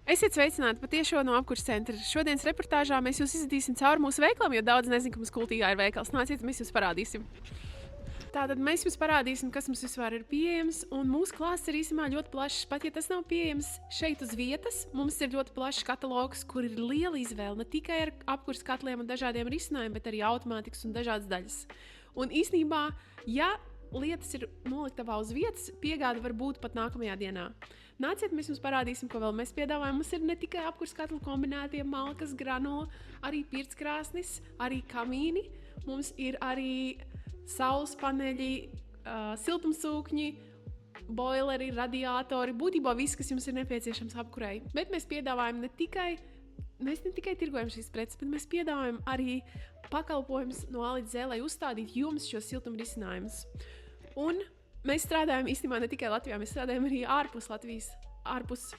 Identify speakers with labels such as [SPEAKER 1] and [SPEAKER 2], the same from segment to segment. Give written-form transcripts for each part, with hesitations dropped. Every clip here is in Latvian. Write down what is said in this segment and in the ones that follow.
[SPEAKER 1] Esiet sveicināti patiešo no apkurses centra. Šodienas reportāžā mēs jūs izvedīsim cauri mūsu veikalam, jo daudz nezin, ka mums kultīgā ir veikals. Nāciet, mēs jums parādīsim. Tātad mēs jums parādīsim, kas mums vispār ir pieejams, un mūsu klāsts ir īstenībā ļoti plašs. Pat ja tas nav pieejams šeit uz vietas, mums ir ļoti plašs katalogs, kur ir liela izvēle ne tikai ar apkurses katliem un dažādiem risinājumiem, bet arī automātikas un dažādas daļas. Un īstenībā, ja lietas ir noliktavā uz vietas, piegāde var būt pat nākamajā dienā. Nāciet, mēs jums parādīsim, ko vēl mēs piedāvājam. Mums ir ne tikai apkurses katli kombinētie, malkas, granula, arī pirtskrāsnis, arī kamīni. Mums ir arī saules paneļi, siltumsūkņi, boileri, radiatori. Būtībā viss, kas jums ir nepieciešams apkurei. Bet mēs piedāvājam ne tikai tirgojam šīs preces, bet mēs piedāvājam arī pakalpojumus no A līdz Z, lai uzstādītu jums šos siltuma risinājumus. Un mēs strādājam īstenībā ne tikai Latvijā, mēs strādājam arī ārpus Latvijas, ārpus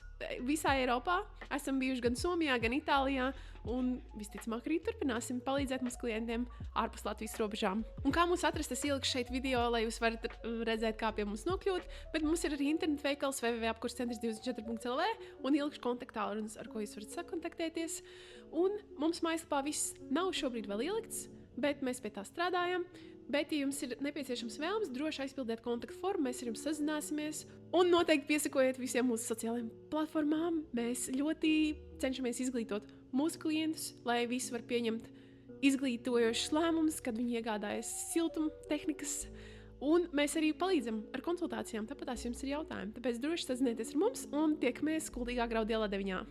[SPEAKER 1] visā Eiropā. Esam bijuši gan Somijā, gan Itālijā, un visticamāk arī turpināsim palīdzēt mūsu klientiem ārpus Latvijas robežām. Un kā mūs atrast, es ielikšu šeit video, lai jūs varat redzēt, kā pie mums nokļūt, bet mums ir arī internetu veikals www.apkurscentrs24.lv un ielikšu kontaktālrunas, ar ko jūs varat sakontaktēties. Un mums mājaslapā viss nav šobrīd vēl ielikts, bet mēs pie tā strādājam. Bet, ja jums ir nepieciešams vēlmes, droši aizpildiet kontaktu formu, mēs ar jums sazināsimies. Un noteikti piesakojiet visiem mūsu sociālajiem platformām. Mēs ļoti cenšamies izglītot mūsu klientus, lai visi var pieņemt izglītojošus lēmumus, kad viņi iegādājas siltuma tehnikas. Un mēs arī palīdzam ar konsultācijām, tāpēc jums ir jautājumi. Tāpēc droši sazinieties ar mums un tiekamies Kuldīgā Graudu ielā 9.